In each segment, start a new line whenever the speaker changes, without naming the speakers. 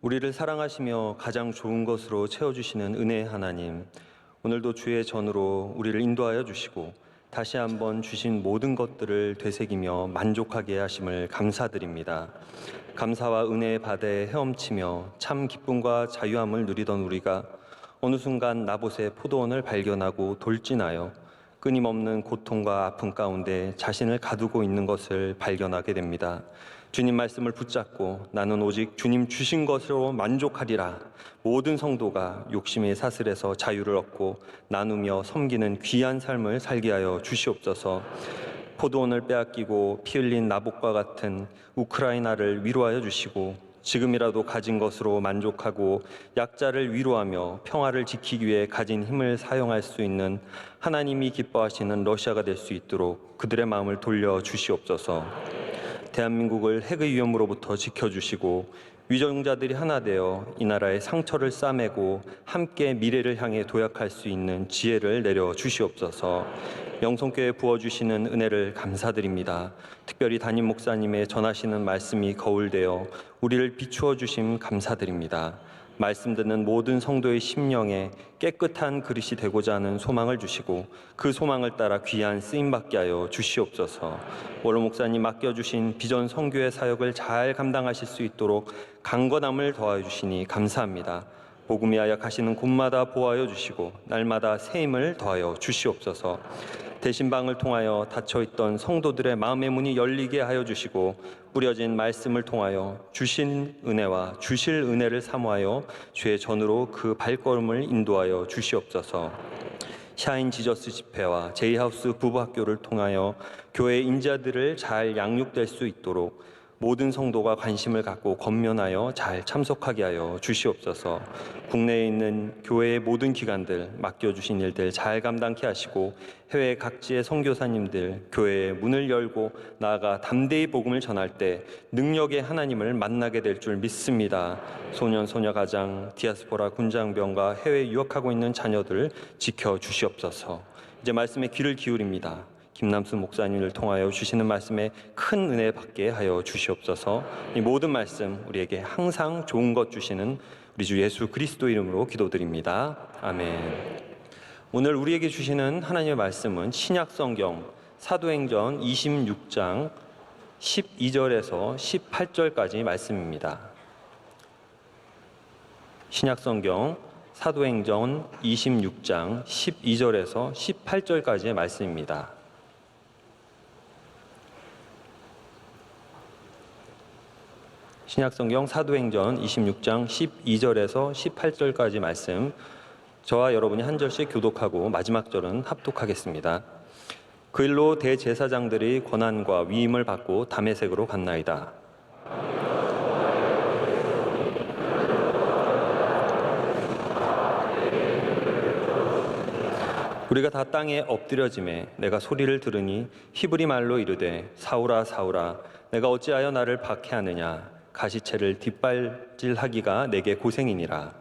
우리를 사랑하시며 가장 좋은 것으로 채워주시는 은혜의 하나님, 오늘도 주의 전으로 우리를 인도하여 주시고 다시 한번 주신 모든 것들을 되새기며 만족하게 하심을 감사드립니다. 감사와 은혜의 바다에 헤엄치며 참 기쁨과 자유함을 누리던 우리가 어느 순간 나봇의 포도원을 발견하고 돌진하여 끊임없는 고통과 아픔 가운데 자신을 가두고 있는 것을 발견하게 됩니다. 주님 말씀을 붙잡고 나는 오직 주님 주신 것으로 만족하리라. 모든 성도가 욕심의 사슬에서 자유를 얻고 나누며 섬기는 귀한 삶을 살게 하여 주시옵소서. 포도원을 빼앗기고 피 흘린 나봇과 같은 우크라이나를 위로하여 주시고 지금이라도 가진 것으로 만족하고 약자를 위로하며 평화를 지키기 위해 가진 힘을 사용할 수 있는 하나님이 기뻐하시는 러시아가 될 수 있도록 그들의 마음을 돌려 주시옵소서. 대한민국을 핵의 위험으로부터 지켜주시고 위정자들이 하나 되어 이 나라의 상처를 싸매고 함께 미래를 향해 도약할 수 있는 지혜를 내려 주시옵소서. 영성교회에 부어주시는 은혜를 감사드립니다. 특별히 담임 목사님의 전하시는 말씀이 거울되어 우리를 비추어 주심 감사드립니다. 말씀 듣는 모든 성도의 심령에 깨끗한 그릇이 되고자 하는 소망을 주시고 그 소망을 따라 귀한 쓰임받게 하여 주시옵소서. 원로 목사님 맡겨주신 비전 선교의 사역을 잘 감당하실 수 있도록 강건함을 더하여 주시니 감사합니다. 복음이 하약하시는 곳마다 보호하여 주시고 날마다 새 힘을 더하여 주시옵소서. 대신방을 통하여 닫혀있던 성도들의 마음의 문이 열리게 하여 주시고 뿌려진 말씀을 통하여 주신 은혜와 주실 은혜를 사모하여 주의 전으로 그 발걸음을 인도하여 주시옵소서. 샤인 지저스 집회와 제이하우스 부부학교를 통하여 교회 인자들을 잘 양육될 수 있도록 모든 성도가 관심을 갖고 권면하여 잘 참석하게 하여 주시옵소서. 국내에 있는 교회의 모든 기관들 맡겨주신 일들 잘 감당케 하시고 해외 각지의 선교사님들 교회의 문을 열고 나아가 담대히 복음을 전할 때 능력의 하나님을 만나게 될 줄 믿습니다. 소년 소녀 가장 디아스포라 군장병과 해외에 유학하고 있는 자녀들 지켜주시옵소서. 이제 말씀에 귀를 기울입니다. 김남수 목사님을 통하여 주시는 말씀에 큰 은혜 받게 하여 주시옵소서. 이 모든 말씀 우리에게 항상 좋은 것 주시는 우리 주 예수 그리스도 이름으로 기도드립니다. 아멘. 오늘 우리에게 주시는 하나님의 말씀은 신약성경 사도행전 26장 12절에서 18절까지 말씀입니다. 신약성경 사도행전 26장 12절에서 18절까지의 말씀입니다. 신약성경 사도행전 26장 12절에서 18절까지 말씀, 저와 여러분이 한 절씩 교독하고 마지막 절은 합독하겠습니다. 그 일로 대제사장들이 권한과 위임을 받고 다메섹으로 갔나이다. 우리가 다 땅에 엎드려지매 내가 소리를 들으니 히브리 말로 이르되 사울아 사울아 내가 어찌하여 나를 박해하느냐. 가시채를 뒷발질하기가 내게 고생이니라.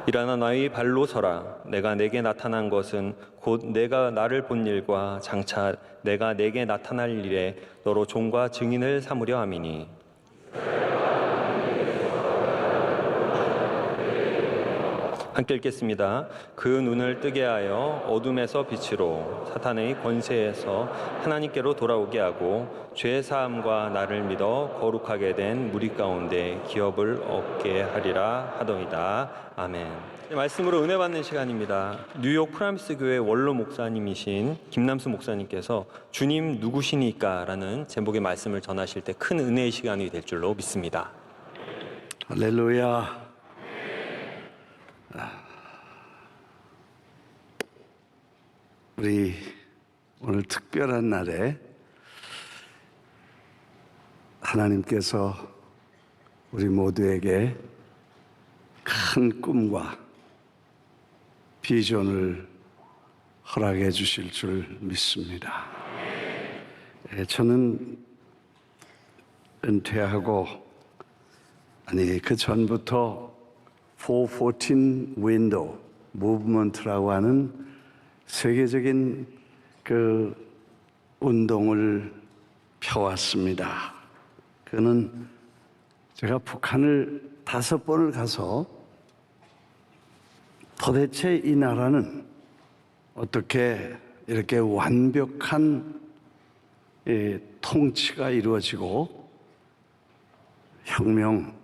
일어나 너희 발로 서라. 내가 내게 나타난 것은 곧 내가 나를 본 일과 장차 내가 내게 나타날 일에 너로 종과 증인을 삼으려 함이니. 함께 읽겠습니다. 그 눈을 뜨게 하여 어둠에서 빛으로 사탄의 권세에서 하나님께로 돌아오게 하고 죄 사함과 나를 믿어 거룩하게 된 무리 가운데 기업을 얻게 하리라 하더이다. 아멘. 말씀으로 은혜 받는 시간입니다. 뉴욕 프라미스 교회 원로 목사님이신 김남수 목사님께서 주님 누구시니까 라는 제목의 말씀을 전하실 때 큰 은혜의 시간이 될 줄로 믿습니다.
할렐루야. 우리 오늘 특별한 날에 하나님께서 우리 모두에게 큰 꿈과 비전을 허락해 주실 줄 믿습니다. 저는 은퇴하고 그 전부터 414 윈도우 무브먼트라고 하는 세계적인 그 운동을 펴왔습니다. 그는 제가 북한을 5번을 가서 도대체 이 나라는 어떻게 이렇게 완벽한 통치가 이루어지고 혁명,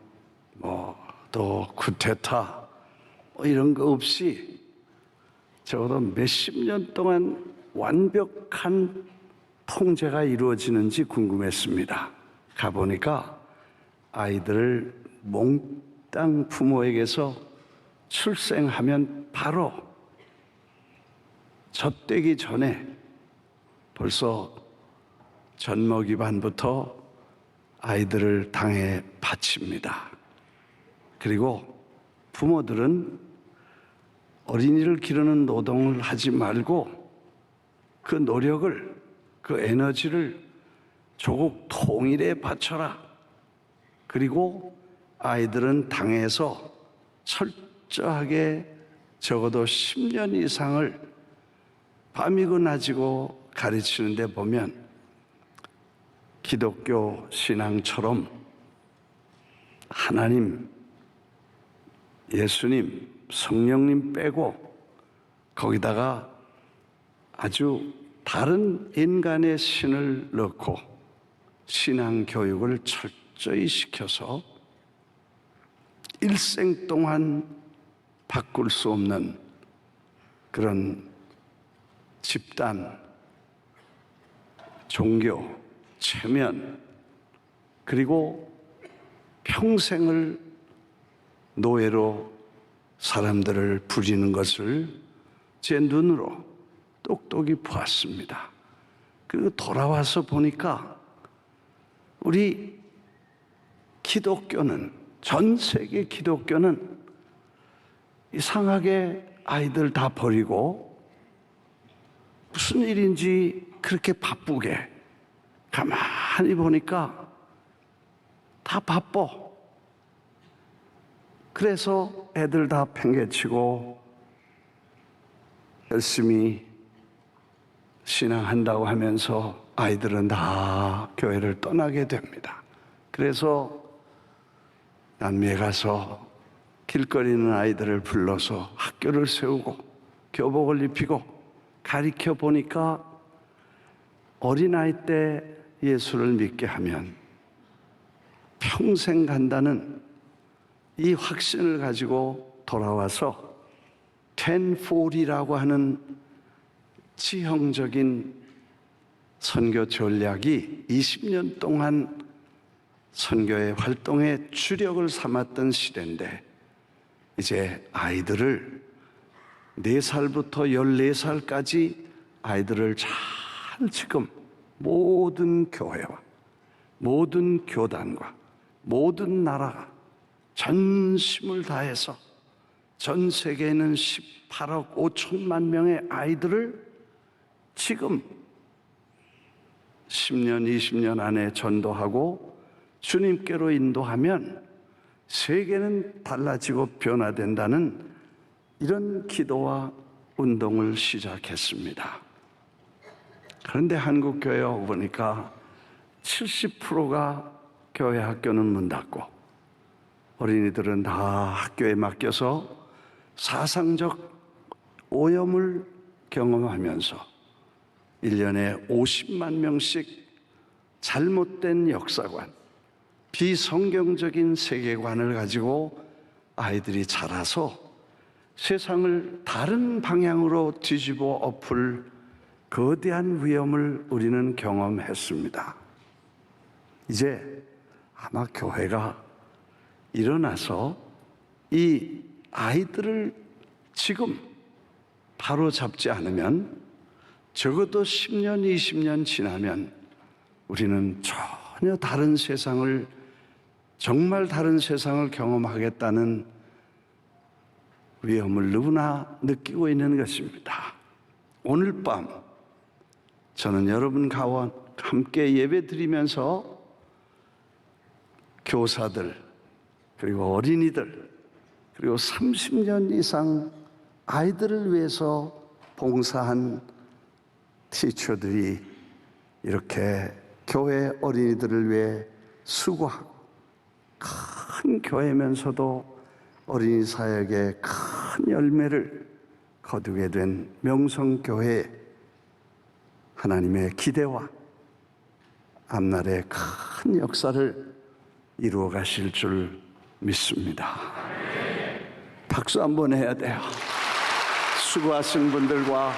또 쿠데타 이런 거 없이 적어도 몇십 년 동안 완벽한 통제가 이루어지는지 궁금했습니다. 가보니까 아이들을 몽땅 부모에게서 출생하면 바로 젖되기 전에 벌써 젖먹이반부터 아이들을 당에 바칩니다. 그리고 부모들은 어린이를 기르는 노동을 하지 말고 그 노력을, 그 에너지를 조국 통일에 바쳐라. 그리고 아이들은 당에서 철저하게 적어도 10년 이상을 밤이고 낮이고 가르치는데 보면 기독교 신앙처럼 하나님, 예수님, 성령님 빼고 거기다가 아주 다른 인간의 신을 넣고 신앙 교육을 철저히 시켜서 일생 동안 바꿀 수 없는 그런 집단, 종교, 체면, 그리고 평생을 노예로 사람들을 부리는 것을 제 눈으로 똑똑히 보았습니다. 그리고 돌아와서 보니까 우리 기독교는, 전 세계 기독교는 이상하게 아이들 다 버리고 무슨 일인지 그렇게 바쁘게, 가만히 보니까 다 바빠. 그래서 애들 다 팽개치고 열심히 신앙한다고 하면서 아이들은 다 교회를 떠나게 됩니다. 그래서 남미에 가서 길거리는 아이들을 불러서 학교를 세우고 교복을 입히고 가르쳐 보니까 어린아이 때 예수를 믿게 하면 평생 간다는 이 확신을 가지고 돌아와서 1040라고 하는 지형적인 선교 전략이 20년 동안 선교의 활동에 주력을 삼았던 시대인데, 이제 아이들을 4살부터 14살까지 아이들을 잘 지금 모든 교회와 모든 교단과 모든 나라가 전심을 다해서 전 세계에 있는 18억 5천만 명의 아이들을 지금 10년, 20년 안에 전도하고 주님께로 인도하면 세계는 달라지고 변화된다는 이런 기도와 운동을 시작했습니다. 그런데 한국 교회에 보니까 70%가 교회 학교는 문 닫고 어린이들은 다 학교에 맡겨서 사상적 오염을 경험하면서 1년에 50만 명씩 잘못된 역사관, 비성경적인 세계관을 가지고 아이들이 자라서 세상을 다른 방향으로 뒤집어 엎을 거대한 위험을 우리는 경험했습니다. 이제 아마 교회가 일어나서 이 아이들을 지금 바로 잡지 않으면 적어도 10년, 20년 지나면 우리는 전혀 다른 세상을, 정말 다른 세상을 경험하겠다는 위험을 누구나 느끼고 있는 것입니다. 오늘 밤 저는 여러분 가와 함께 예배 드리면서 교사들, 그리고 어린이들, 그리고 30년 이상 아이들을 위해서 봉사한 티처들이 이렇게 교회 어린이들을 위해 수고하고 큰 교회면서도 어린이 사역에 큰 열매를 거두게 된 명성교회 하나님의 기대와 앞날의 큰 역사를 이루어 가실 줄 믿습니다. 박수 한번 해야 돼요. 수고하신 분들과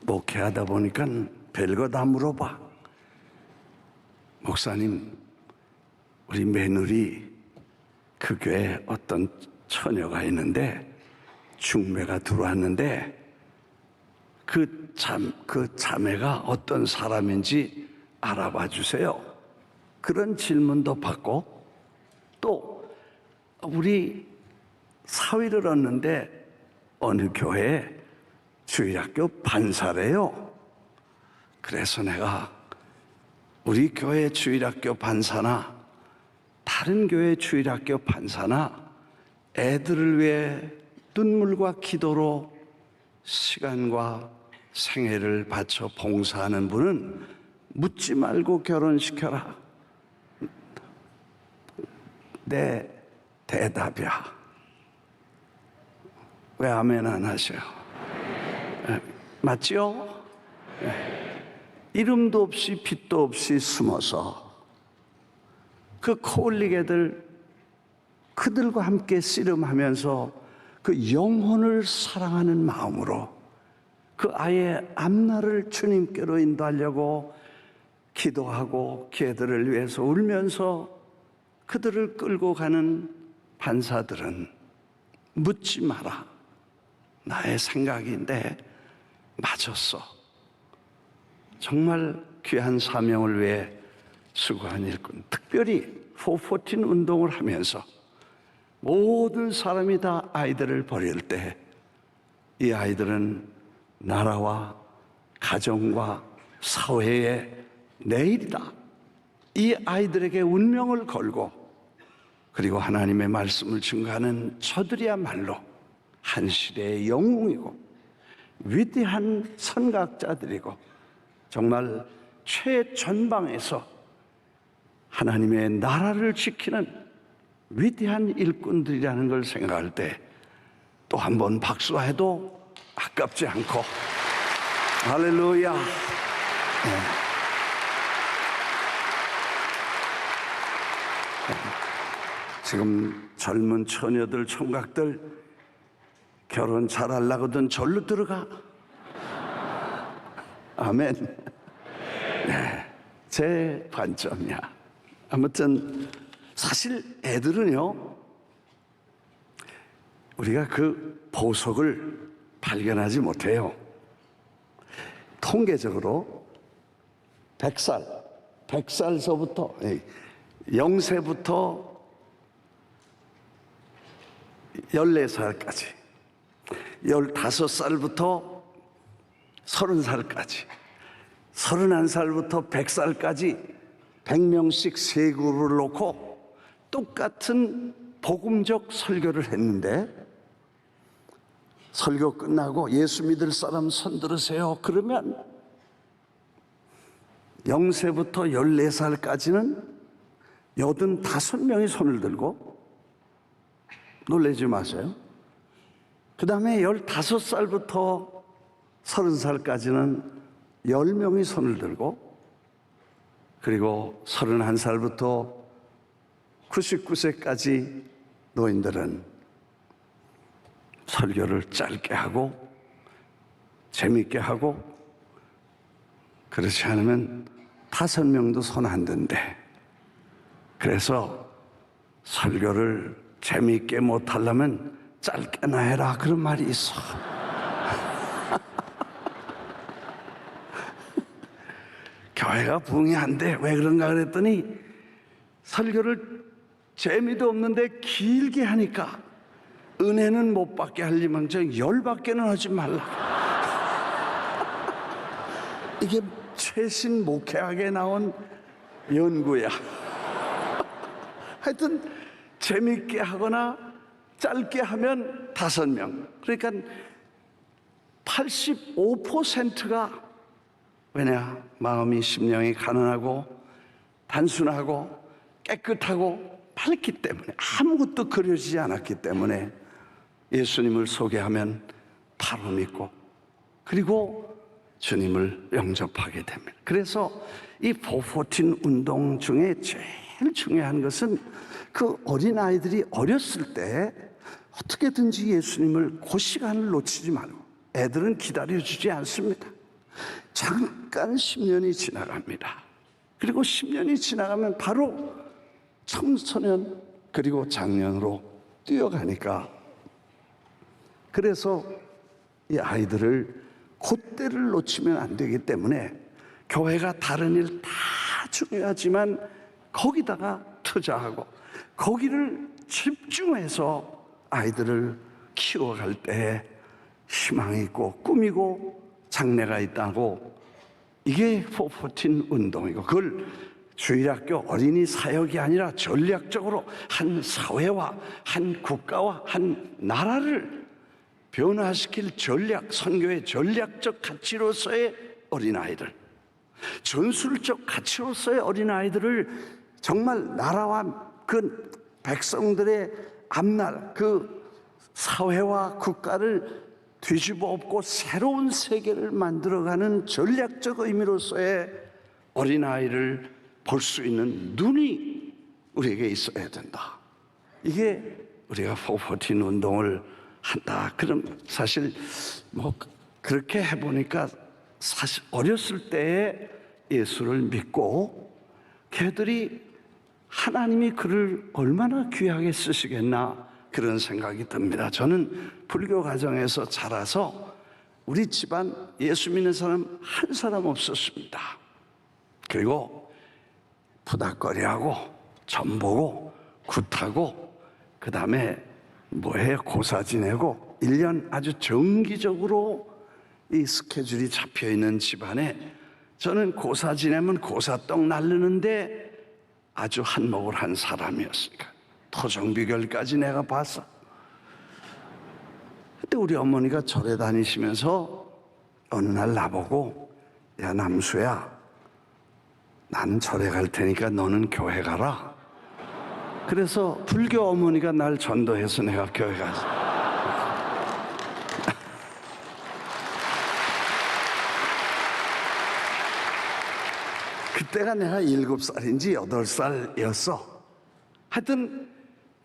목회하다 보니까 별거 다 물어봐. 목사님, 우리 며느리 그 교회에 어떤 처녀가 있는데 중매가 들어왔는데 그 자매가 어떤 사람인지 알아봐 주세요. 그런 질문도 받고, 또 우리 사위를 얻는데 어느 교회에 주일학교 반사래요. 그래서 내가 우리 교회 주일학교 반사나 다른 교회 주일학교 반사나 애들을 위해 눈물과 기도로 시간과 생애를 바쳐 봉사하는 분은 묻지 말고 결혼시켜라. 내 대답이야. 왜 아멘 안 하셔요? 맞죠? 이름도 없이 빛도 없이 숨어서 그 코올릭 애들, 그들과 함께 씨름하면서 그 영혼을 사랑하는 마음으로 그 아이의 앞날을 주님께로 인도하려고 기도하고 걔들을 위해서 울면서 그들을 끌고 가는 반사들은 묻지 마라. 나의 생각인데 맞았어. 정말 귀한 사명을 위해 수고한 일꾼, 특별히 414 운동을 하면서 모든 사람이 다 아이들을 버릴 때 이 아이들은 나라와 가정과 사회의 내일이다. 이 아이들에게 운명을 걸고 그리고 하나님의 말씀을 증거하는 저들이야말로 한 시대의 영웅이고 위대한 선각자들이고 정말 최전방에서 하나님의 나라를 지키는 위대한 일꾼들이라는 걸 생각할 때 또 한 번 박수해도 아깝지 않고, 할렐루야. 지금 젊은 처녀들, 총각들 결혼 잘하려거든 절로 들어가. 아멘. 네, 제 관점이야. 아무튼 사실 애들은요, 우리가 그 보석을 발견하지 못해요. 통계적으로 100살서부터 0세부터 14살까지, 15살부터 30살까지, 31살부터 100살까지 100명씩 세 그룹을 놓고 똑같은 복음적 설교를 했는데, 설교 끝나고 예수 믿을 사람 손 들으세요. 그러면 0세부터 14살까지는 85명이 손을 들고, 놀라지 마세요. 그 다음에 15살부터 30살까지는 10명이 손을 들고, 그리고 31살부터 99세까지 노인들은 설교를 짧게 하고 재미있게 하고, 그렇지 않으면 5명도 손 안 든대. 그래서 설교를 재미있게 못하려면 짧게나 해라, 그런 말이 있어. 교회가 부흥이 안 돼. 왜 그런가 그랬더니 설교를 재미도 없는데 길게 하니까 은혜는 못 받게 하려면 열받게는 하지 말라. 이게 최신 목회학에 나온 연구야. 하여튼 재밌게 하거나 짧게 하면 5명. 그러니까 85%가 왜냐? 마음이 심령이 가난하고 단순하고 깨끗하고 밝기 때문에, 아무것도 그려지지 않았기 때문에 예수님을 소개하면 바로 믿고 그리고 주님을 영접하게 됩니다. 그래서 이 414 운동 중에 제일 중요한 것은 그 어린아이들이 어렸을 때 어떻게든지 예수님을 그 시간을 놓치지 말고, 애들은 기다려주지 않습니다. 잠깐 10년이 지나갑니다. 그리고 10년이 지나가면 바로 청소년 그리고 장년으로 뛰어가니까, 그래서 이 아이들을 그때를 놓치면 안 되기 때문에 교회가 다른 일 다 중요하지만 거기다가 투자하고 거기를 집중해서 아이들을 키워갈 때 희망이 있고 꿈이고 장래가 있다고, 이게 414 운동이고, 그걸 주일학교 어린이 사역이 아니라 전략적으로 한 사회와 한 국가와 한 나라를 변화시킬 전략, 선교의 전략적 가치로서의 어린아이들, 전술적 가치로서의 어린아이들을 정말 나라와 그 백성들의 앞날, 그 사회와 국가를 뒤집어 엎고 새로운 세계를 만들어가는 전략적 의미로서의 어린아이를 볼 수 있는 눈이 우리에게 있어야 된다. 이게 우리가 414 운동을 한다. 그럼 사실 뭐 그렇게 해보니까 사실 어렸을 때에 예수를 믿고 걔들이 하나님이 그를 얼마나 귀하게 쓰시겠나, 그런 생각이 듭니다. 저는 불교 가정에서 자라서 우리 집안 예수 믿는 사람 한 사람 없었습니다. 그리고 부닥거리하고 전보고 굿하고 그 다음에 뭐해 고사 지내고 1년 아주 정기적으로 이 스케줄이 잡혀있는 집안에, 저는 고사 지내면 고사떡 날르는데 아주 한몫을 한 사람이었으니까 토종비결까지 내가 봤어. 그때 우리 어머니가 절에 다니시면서 어느 날 나보고, 야 남수야, 나는 절에 갈 테니까 너는 교회 가라. 그래서 불교 어머니가 날 전도해서 내가 교회 가서 그때가 내가 7살인지 8살이었어. 하여튼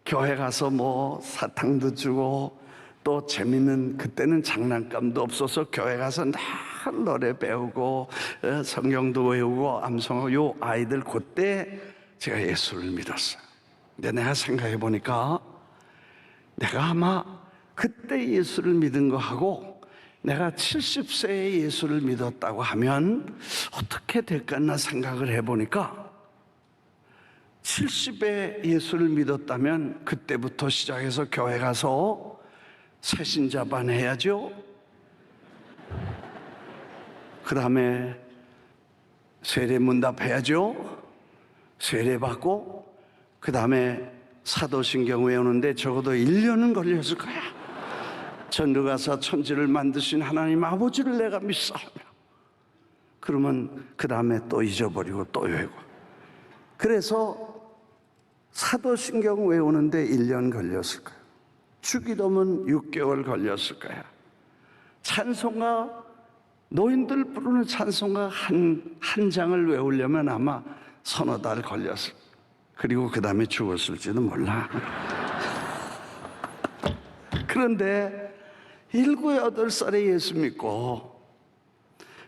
교회 가서 뭐 사탕도 주고 또 재밌는, 그때는 장난감도 없어서 교회 가서 늘 노래 배우고 성경도 외우고 암송하고, 요 아이들 그때 제가 예수를 믿었어요. 근데 내가 생각해 보니까 내가 아마 그때 예수를 믿은 거하고 내가 70세에 예수를 믿었다고 하면 어떻게 될까 생각을 해보니까, 70에 예수를 믿었다면 그때부터 시작해서 교회 가서 새신자반 해야죠. 그 다음에 세례문답 해야죠. 세례받고 그 다음에 사도신경 외우는데 적어도 1년은 걸렸을 거야. 전도가사 천지를 만드신 하나님 아버지를 내가 믿사오며, 그러면 그 다음에 또 잊어버리고 또 외우고, 그래서 사도신경 외우는데 1년 걸렸을 거야. 주기도문 6개월 걸렸을 거야. 찬송가, 노인들 부르는 찬송가 한 장을 외우려면 아마 서너 달 걸렸을 거야. 그리고 그 다음에 죽었을지도 몰라. 그런데 7, 8살에 예수 믿고,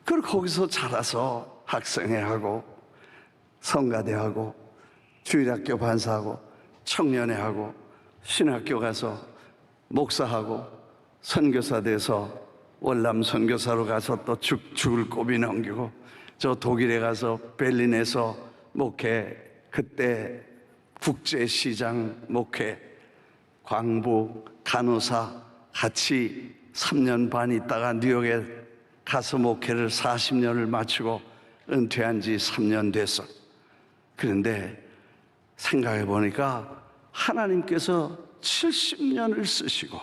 그리고 거기서 자라서 학생회하고 성가대하고 주일학교 반사하고 청년회하고 신학교 가서 목사하고 선교사 돼서 월남 선교사로 가서 또 죽을 고비 넘기고, 저 독일에 가서 베를린에서 목회, 그때 국제시장 목회, 광부, 간호사 같이 3년 반 있다가 뉴욕에 가서 목회를 40년을 마치고 은퇴한 지 3년 됐어. 그런데 생각해 보니까 하나님께서 70년을 쓰시고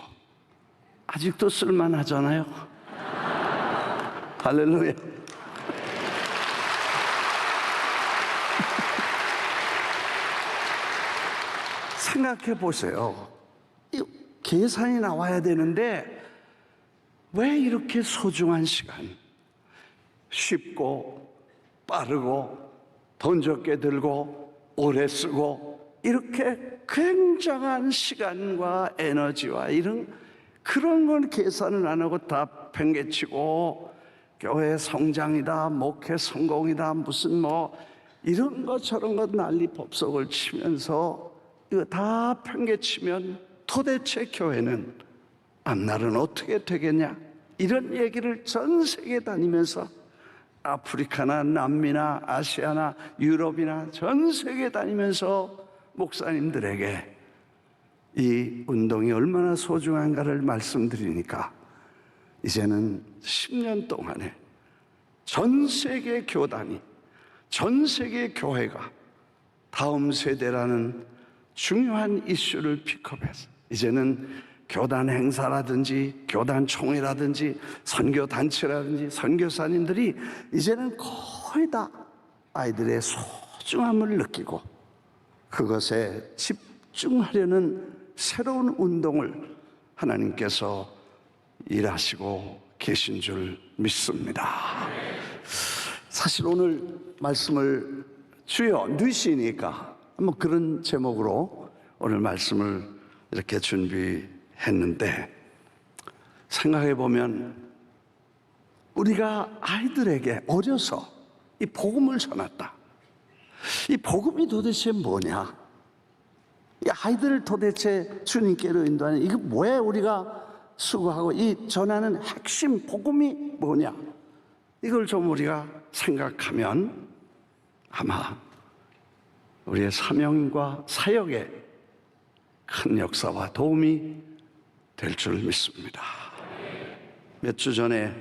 아직도 쓸만하잖아요. 할렐루야. 생각해 보세요. 이 계산이 나와야 되는데 왜 이렇게 소중한 시간, 쉽고 빠르고 돈 적게 들고 오래 쓰고 이렇게 굉장한 시간과 에너지와 그런 건 계산을 안 하고 다 팽개치고 교회 성장이다, 목회 성공이다, 무슨 이런 거 저런 거 난리 법석을 치면서 이거 다 팽개치면 도대체 교회는 앞날은 어떻게 되겠냐? 이런 얘기를 전 세계 다니면서 아프리카나 남미나 아시아나 유럽이나 전 세계 다니면서 목사님들에게 이 운동이 얼마나 소중한가를 말씀드리니까 이제는 10년 동안에 전 세계 교단이, 전 세계 교회가 다음 세대라는 중요한 이슈를 픽업해서 이제는 교단 행사라든지 교단 총회라든지 선교단체라든지 선교사님들이 이제는 거의 다 아이들의 소중함을 느끼고 그것에 집중하려는 새로운 운동을 하나님께서 일하시고 계신 줄 믿습니다. 사실 오늘 말씀을 주여 누시니까 뭐 그런 제목으로 오늘 말씀을 이렇게 준비했는데 생각해 보면 우리가 아이들에게 어려서 이 복음을 전했다. 이 복음이 도대체 뭐냐? 이 아이들을 도대체 주님께로 인도하는 이거 왜 우리가 수고하고 이 전하는 핵심 복음이 뭐냐? 이걸 좀 우리가 생각하면 아마 우리의 사명과 사역에 큰 역사와 도움이 될 줄 믿습니다. 몇 주 전에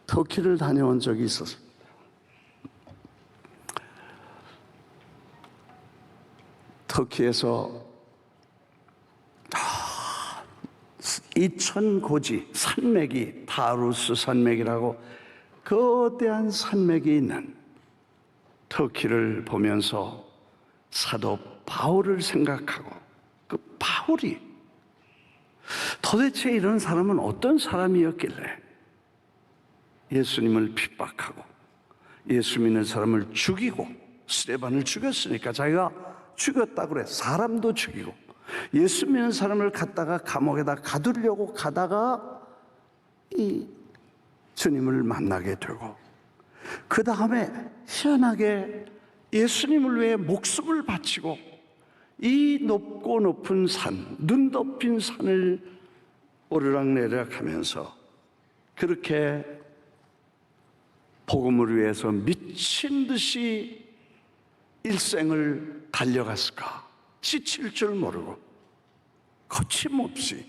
터키를 다녀온 적이 있었습니다. 터키에서 2000고지 산맥이 타루스 산맥이라고 거대한 산맥이 있는 터키를 보면서 사도 바울을 생각하고 그 바울이 도대체 이런 사람은 어떤 사람이었길래 예수님을 핍박하고 예수 믿는 사람을 죽이고 스데반을 죽였으니까 자기가 죽였다고 그래. 사람도 죽이고 예수 믿는 사람을 갖다가 감옥에다 가두려고 가다가 이 주님을 만나게 되고 그 다음에 희한하게 예수님을 위해 목숨을 바치고 이 높고 높은 산, 눈 덮인 산을 오르락내리락 하면서 그렇게 복음을 위해서 미친 듯이 일생을 달려갔을까? 지칠 줄 모르고 거침없이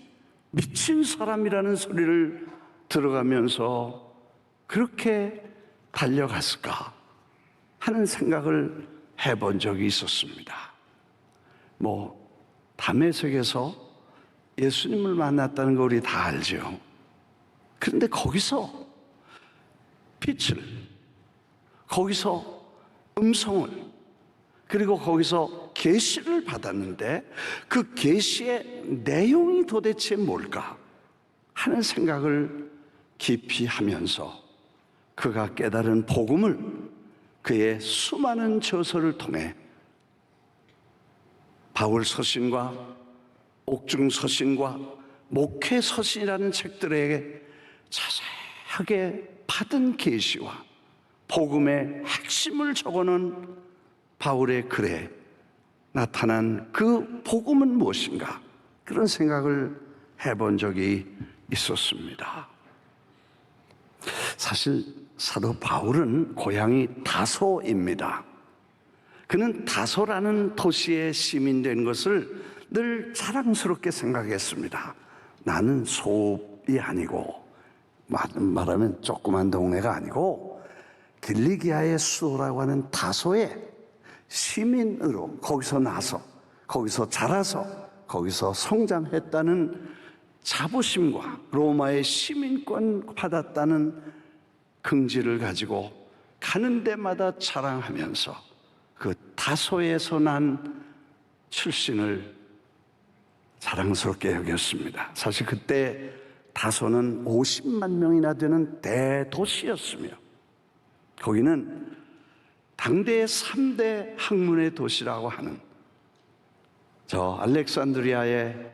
미친 사람이라는 소리를 들어가면서 그렇게 달려갔을까 하는 생각을 해본 적이 있었습니다. 담에색에서 예수님을 만났다는 거 우리 다 알죠. 그런데 거기서 빛을, 거기서 음성을, 그리고 거기서 계시를 받았는데 그 계시의 내용이 도대체 뭘까 하는 생각을 깊이 하면서 그가 깨달은 복음을 그의 수많은 저서를 통해 바울 서신과 옥중 서신과 목회 서신이라는 책들에게 자세하게 받은 계시와 복음의 핵심을 적어놓은 바울의 글에 나타난 그 복음은 무엇인가 그런 생각을 해본 적이 있었습니다. 사실 사도 바울은 고향이 다소입니다. 그는 다소라는 도시의 시민된 것을 늘 자랑스럽게 생각했습니다. 나는 소읍이 아니고 말하면 조그만 동네가 아니고 길리기아의 수도라고 하는 다소의 시민으로 거기서 나서 거기서 자라서 거기서 성장했다는 자부심과 로마의 시민권 받았다는 긍지를 가지고 가는 데마다 자랑하면서 그 다소에서 난 출신을 자랑스럽게 여겼습니다. 사실 그때 다소는 50만 명이나 되는 대도시였으며 거기는 당대의 3대 학문의 도시라고 하는 저 알렉산드리아의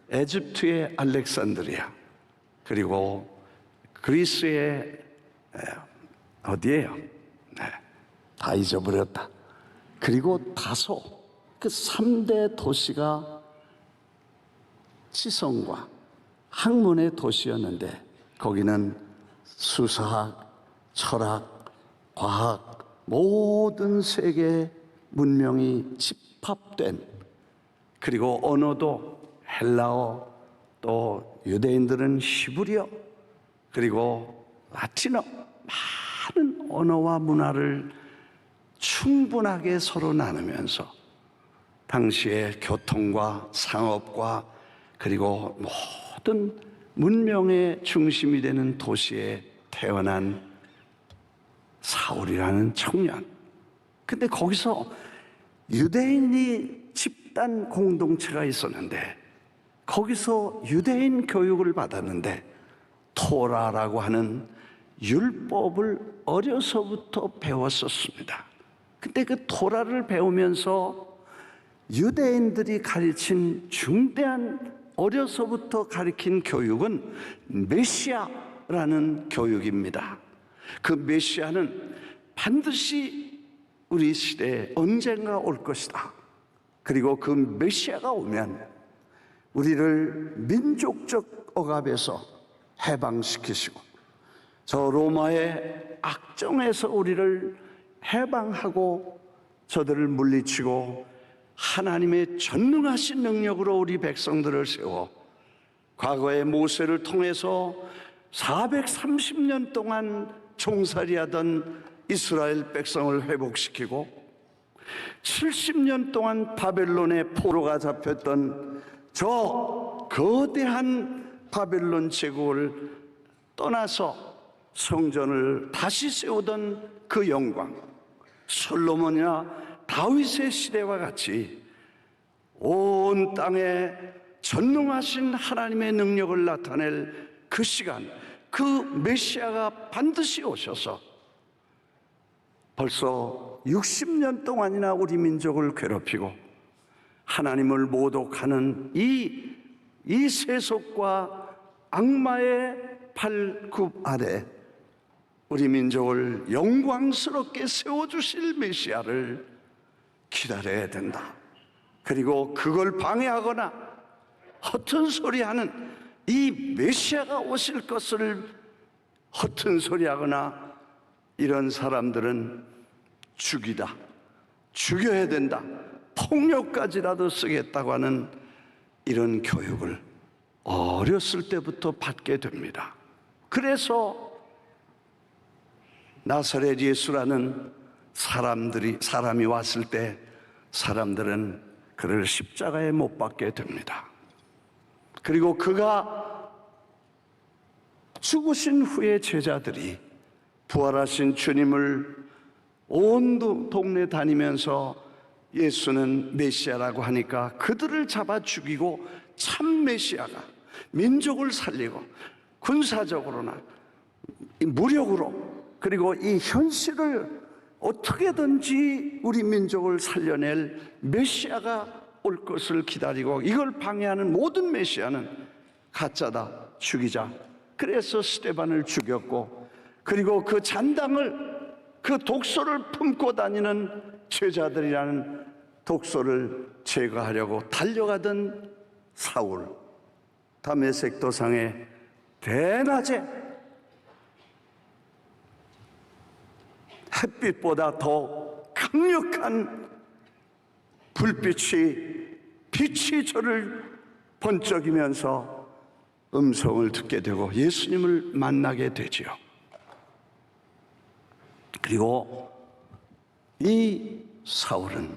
에집트의 알렉산드리아, 그리고 그리스의 어디예요? 네, 다 잊어버렸다. 그리고 다소, 그 3대 도시가 지성과 학문의 도시였는데 거기는 수사학, 철학, 과학, 모든 세계 문명이 집합된, 그리고 언어도 헬라어, 또 유대인들은 히브리어, 그리고 라틴어, 많은 언어와 문화를 충분하게 서로 나누면서 당시의 교통과 상업과 그리고 모든 문명의 중심이 되는 도시에 태어난 사울이라는 청년. 근데 거기서 유대인이 집단 공동체가 있었는데 거기서 유대인 교육을 받았는데 토라라고 하는 율법을 어려서부터 배웠었습니다. 근데 그 토라를 배우면서 유대인들이 가르친 중대한 어려서부터 가르친 교육은 메시아라는 교육입니다. 그 메시아는 반드시 우리 시대에 언젠가 올 것이다. 그리고 그 메시아가 오면 우리를 민족적 억압에서 해방시키시고 저 로마의 악정에서 우리를 해방하고 저들을 물리치고 하나님의 전능하신 능력으로 우리 백성들을 세워 과거의 모세를 통해서 430년 동안 종살이하던 이스라엘 백성을 회복시키고 70년 동안 바벨론의 포로가 잡혔던 저 거대한 바벨론 제국을 떠나서 성전을 다시 세우던 그 영광, 솔로몬이나 다윗의 시대와 같이 온 땅에 전능하신 하나님의 능력을 나타낼 그 시간, 그 메시아가 반드시 오셔서 벌써 60년 동안이나 우리 민족을 괴롭히고 하나님을 모독하는 이 세속과 악마의 발굽 아래 우리 민족을 영광스럽게 세워주실 메시아를 기다려야 된다. 그리고 그걸 방해하거나 허튼 소리하는 이 메시아가 오실 것을 허튼 소리하거나 이런 사람들은 죽여야 된다. 폭력까지라도 쓰겠다고 하는 이런 교육을 어렸을 때부터 받게 됩니다. 그래서 나사렛 예수라는 사람이 왔을 때 사람들은 그를 십자가에 못 박게 됩니다. 그리고 그가 죽으신 후에 제자들이 부활하신 주님을 온 동네 다니면서 예수는 메시아라고 하니까 그들을 잡아 죽이고 참 메시아가 민족을 살리고 군사적으로나 무력으로 그리고 이 현실을 어떻게든지 우리 민족을 살려낼 메시아가 올 것을 기다리고 이걸 방해하는 모든 메시아는 가짜다, 죽이자. 그래서 스데반을 죽였고 그리고 그 잔당을 그 독소를 품고 다니는 제자들이라는 독소를 제거하려고 달려가던 사울, 다메섹 도상에 대낮에 햇빛보다 더 강력한 빛이 저를 번쩍이면서 음성을 듣게 되고 예수님을 만나게 되지요. 그리고 이 사울은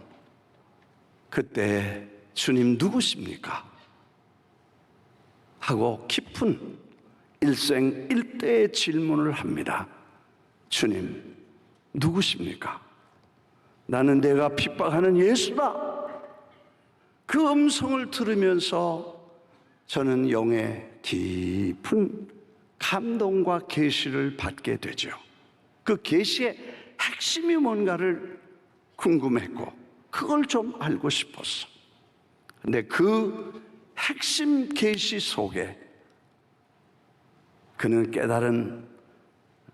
그때 주님 누구십니까? 하고 깊은 일생일대의 질문을 합니다. 주님 누구십니까? 나는 내가 핍박하는 예수다. 그 음성을 들으면서 저는 영의 깊은 감동과 계시를 받게 되죠. 그 계시의 핵심이 뭔가를 궁금했고 그걸 좀 알고 싶었어. 근데 그 핵심 계시 속에 그는 깨달은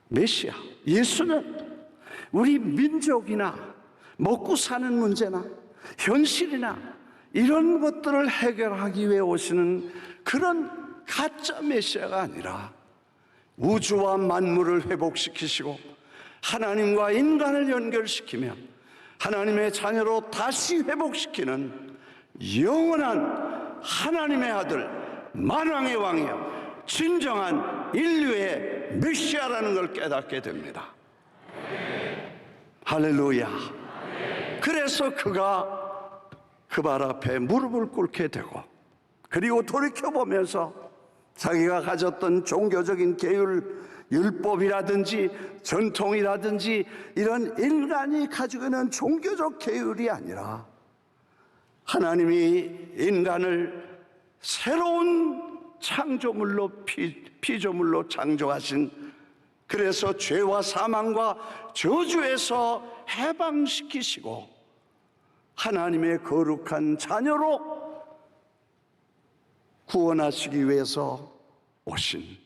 메시아 예수는 우리 민족이나 먹고 사는 문제나 현실이나 이런 것들을 해결하기 위해 오시는 그런 가짜 메시아가 아니라 우주와 만물을 회복시키시고 하나님과 인간을 연결시키며 하나님의 자녀로 다시 회복시키는 영원한 하나님의 아들 만왕의 왕이여 진정한 인류의 메시아라는 걸 깨닫게 됩니다. 할렐루야. 그래서 그가 그 발 앞에 무릎을 꿇게 되고 그리고 돌이켜보면서 자기가 가졌던 종교적인 계율, 율법이라든지 전통이라든지 이런 인간이 가지고 있는 종교적 계율이 아니라 하나님이 인간을 새로운 창조물로 피조물로 창조하신 그래서 죄와 사망과 저주에서 해방시키시고 하나님의 거룩한 자녀로 구원하시기 위해서 오신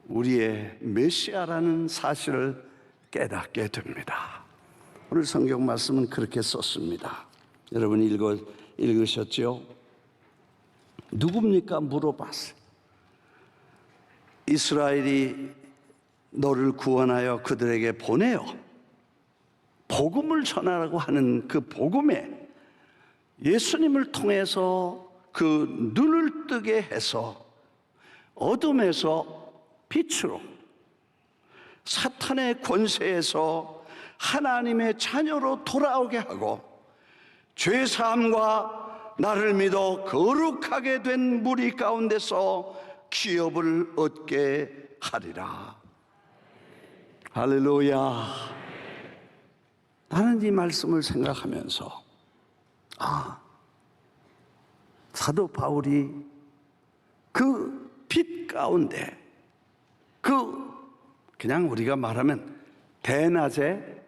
우리의 메시아라는 사실을 깨닫게 됩니다. 오늘 성경 말씀은 그렇게 썼습니다. 여러분 읽으셨죠? 누굽니까? 물어봤어요. 이스라엘이 너를 구원하여 그들에게 보내어 복음을 전하라고 하는 그 복음에 예수님을 통해서 그 눈을 뜨게 해서 어둠에서 빛으로 사탄의 권세에서 하나님의 자녀로 돌아오게 하고 죄사함과 나를 믿어 거룩하게 된 무리 가운데서 기업을 얻게 하리라. 할렐루야. 나는 이 말씀을 생각하면서 사도 바울이 그 빛 가운데 그냥 우리가 말하면 대낮에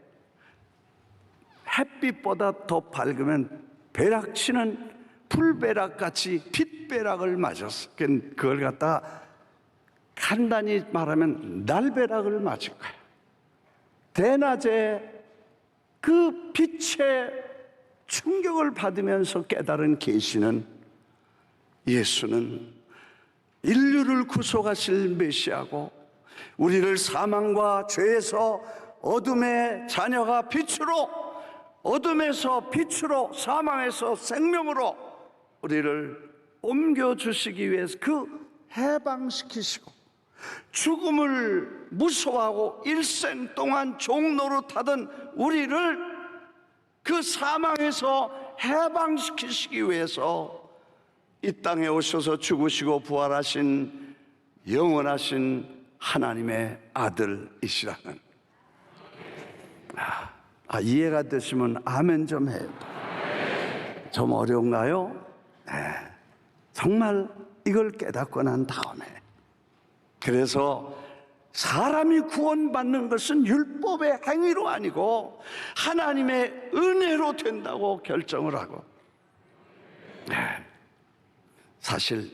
햇빛보다 더 밝으면 벼락치는 불벼락같이 빛벼락을 맞았어. 그걸 갖다가 간단히 말하면 날벼락을 맞은 거야. 대낮에 그 빛의 충격을 받으면서 깨달은 계시는 예수는 인류를 구속하실 메시아고 우리를 사망과 죄에서 어둠의 자녀가 빛으로 어둠에서 빛으로 사망에서 생명으로 우리를 옮겨주시기 위해서 그 해방시키시고 죽음을 무서워하고 일생 동안 종노릇하던 우리를 그 사망에서 해방시키시기 위해서 이 땅에 오셔서 죽으시고 부활하신 영원하신 하나님의 아들이시라는 이해가 되시면 아멘 좀 해요. 좀 어려운가요? 네. 정말 이걸 깨닫고 난 다음에 그래서 사람이 구원받는 것은 율법의 행위로 아니고 하나님의 은혜로 된다고 결정을 하고 사실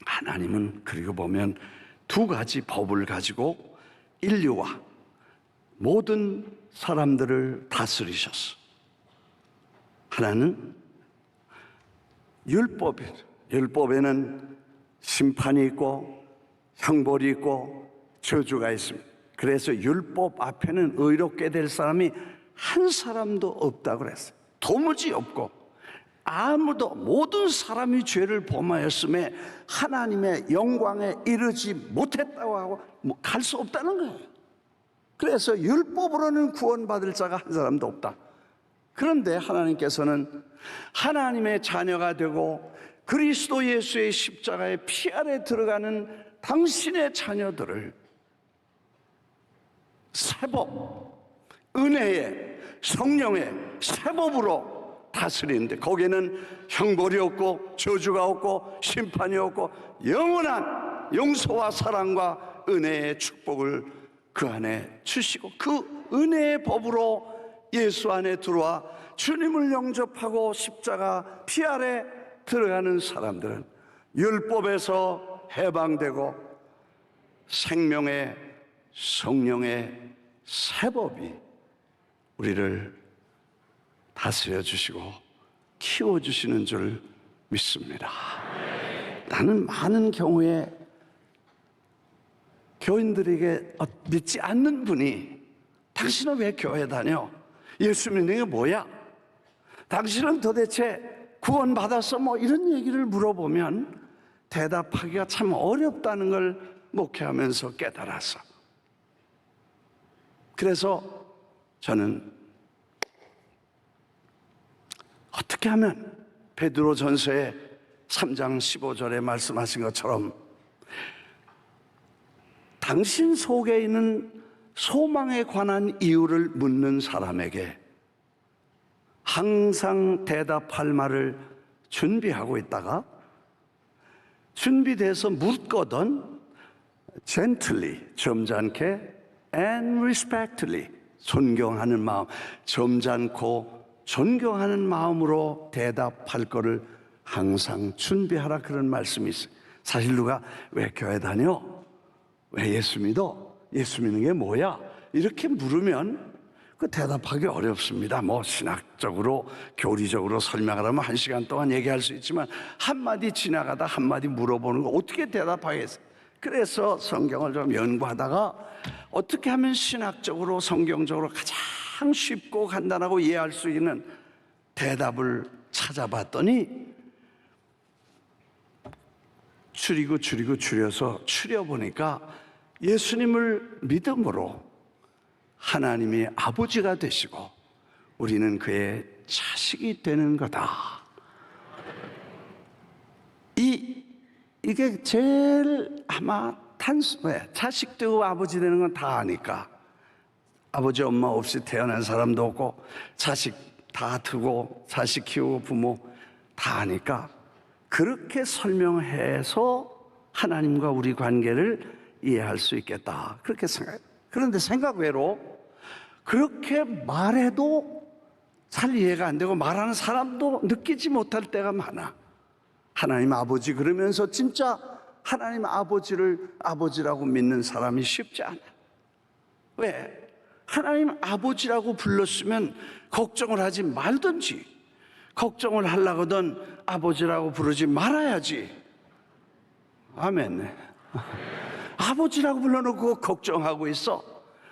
하나님은 그리고 보면 두 가지 법을 가지고 인류와 모든 사람들을 다스리셨어. 하나는 율법이에요. 율법에는 심판이 있고 형벌이 있고 저주가 있습니다. 그래서 율법 앞에는 의롭게 될 사람이 한 사람도 없다고 그랬어요. 도무지 없고 아무도 모든 사람이 죄를 범하였음에 하나님의 영광에 이르지 못했다고 하고 갈 수 없다는 거예요. 그래서 율법으로는 구원받을 자가 한 사람도 없다. 그런데 하나님께서는 하나님의 자녀가 되고 그리스도 예수의 십자가의 피 아래 들어가는 당신의 자녀들을 세법, 은혜의 성령의 세법으로 다스리는데, 거기에는 형벌이 없고 저주가 없고 심판이 없고 영원한 용서와 사랑과 은혜의 축복을 그 안에 주시고, 그 은혜의 법으로 예수 안에 들어와 주님을 영접하고 십자가 피 아래 들어가는 사람들은 율법에서 해방되고 생명의 성령의 세법이 우리를 다스려 주시고 키워 주시는 줄 믿습니다. 나는 많은 경우에 교인들에게 믿지 않는 분이 당신은 왜 교회 다녀? 예수 믿는 게 뭐야? 당신은 도대체 구원받았어? 뭐 이런 얘기를 물어보면 대답하기가 참 어렵다는 걸 목회하면서 깨달았어. 그래서 저는 어떻게 하면 베드로 전서의 3장 15절에 말씀하신 것처럼 당신 속에 있는 소망에 관한 이유를 묻는 사람에게 항상 대답할 말을 준비하고 있다가 준비돼서 묻거든 gently, 점잖게 and respectfully, 존경하는 마음, 점잖고 존경하는 마음으로 대답할 거를 항상 준비하라, 그런 말씀이 있어요. 사실 누가 왜 교회 다녀? 왜 예수 믿어? 예수 믿는 게 뭐야? 이렇게 물으면 그 대답하기 어렵습니다. 뭐 신학적으로 교리적으로 설명하려면 1시간 동안 얘기할 수 있지만 한마디 지나가다 한마디 물어보는 거 어떻게 대답하겠어요? 그래서 성경을 좀 연구하다가 어떻게 하면 신학적으로 성경적으로 가장 쉽고 간단하고 이해할 수 있는 대답을 찾아봤더니 줄여서 추려보니까 예수님을 믿음으로 하나님이 아버지가 되시고 우리는 그의 자식이 되는 거다. 이게 제일 아마 단순해. 자식 되고 아버지 되는 건 다 아니까. 아버지 엄마 없이 태어난 사람도 없고 자식 다 두고 자식 키우고 부모 다 아니까 그렇게 설명해서 하나님과 우리 관계를 이해할 수 있겠다, 그렇게 생각해요. 그런데 생각 외로 그렇게 말해도 잘 이해가 안 되고 말하는 사람도 느끼지 못할 때가 많아. 하나님 아버지 그러면서 진짜 하나님 아버지를 아버지라고 믿는 사람이 쉽지 않아. 왜? 하나님 아버지라고 불렀으면 걱정을 하지 말든지, 걱정을 하려거든 아버지라고 부르지 말아야지. 아멘. 아버지라고 불러놓고 걱정하고 있어?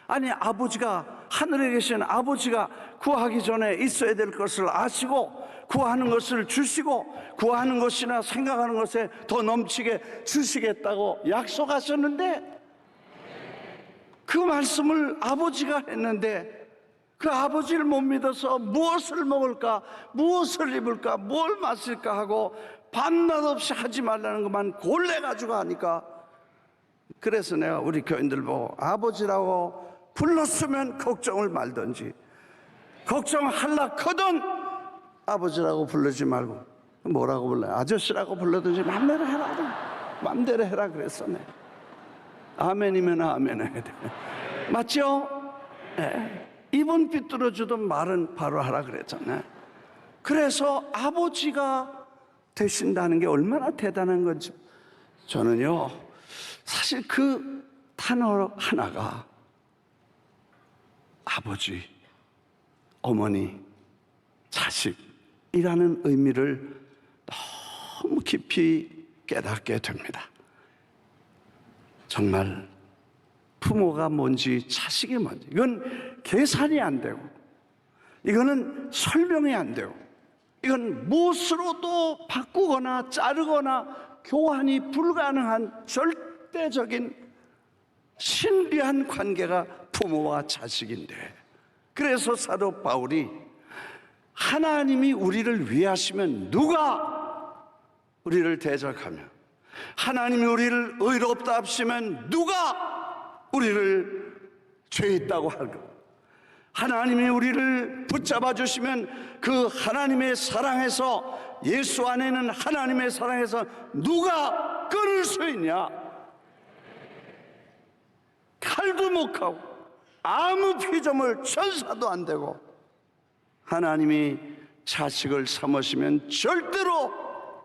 아니, 아버지가, 하늘에 계신 아버지가 구하기 전에 있어야 될 것을 아시고 구하는 것을 주시고 구하는 것이나 생각하는 것에 더 넘치게 주시겠다고 약속하셨는데, 그 말씀을 아버지가 했는데 그 아버지를 못 믿어서 무엇을 먹을까, 무엇을 입을까, 뭘 마실까 하고 밤낮 없이 하지 말라는 것만 골라가지고 하니까, 그래서 내가 우리 교인들 보고 아버지라고 불렀으면 걱정을 말든지, 걱정하려거든 아버지라고 부르지 말고 뭐라고 불러요? 아저씨라고 불러든지 맘대로 해라, 맘대로 해라 그랬어. 내 아멘이면 아멘 해야 돼. 맞죠? 네. 입은 삐뚤어져도 말은 바로 하라 그랬잖아요. 그래서 아버지가 되신다는 게 얼마나 대단한 건지, 저는요 사실 그 단어 하나가 아버지, 어머니, 자식이라는 의미를 너무 깊이 깨닫게 됩니다. 정말 부모가 뭔지 자식이 뭔지 이건 계산이 안 되고, 이거는 설명이 안 되고, 이건 무엇으로도 바꾸거나 자르거나 교환이 불가능한 절대적인 신비한 관계가 부모와 자식인데, 그래서 사도 바울이 하나님이 우리를 위하시면 누가 우리를 대적하며, 하나님이 우리를 의롭다 하시면 누가 우리를 죄 있다고 할까? 하나님이 우리를 붙잡아 주시면 그 하나님의 사랑에서, 예수 안에는 하나님의 사랑에서 누가 끊을 수 있냐? 칼도 못 가고 아무 피조물 천사도 안 되고, 하나님이 자식을 삼으시면 절대로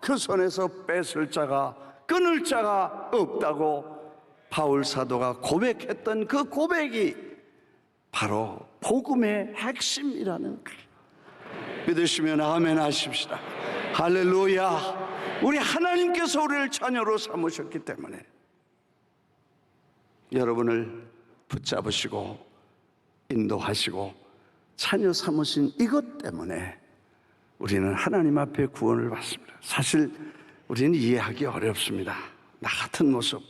그 손에서 뺏을 자가, 끊을 자가 없다고 바울 사도가 고백했던 그 고백이 바로 복음의 핵심이라는 거예요. 믿으시면 아멘 하십시다. 할렐루야. 우리 하나님께서 우리를 자녀로 삼으셨기 때문에 여러분을 붙잡으시고 인도하시고 자녀 삼으신 이것 때문에 우리는 하나님 앞에 구원을 받습니다. 사실 우리는 이해하기 어렵습니다. 나 같은 모습,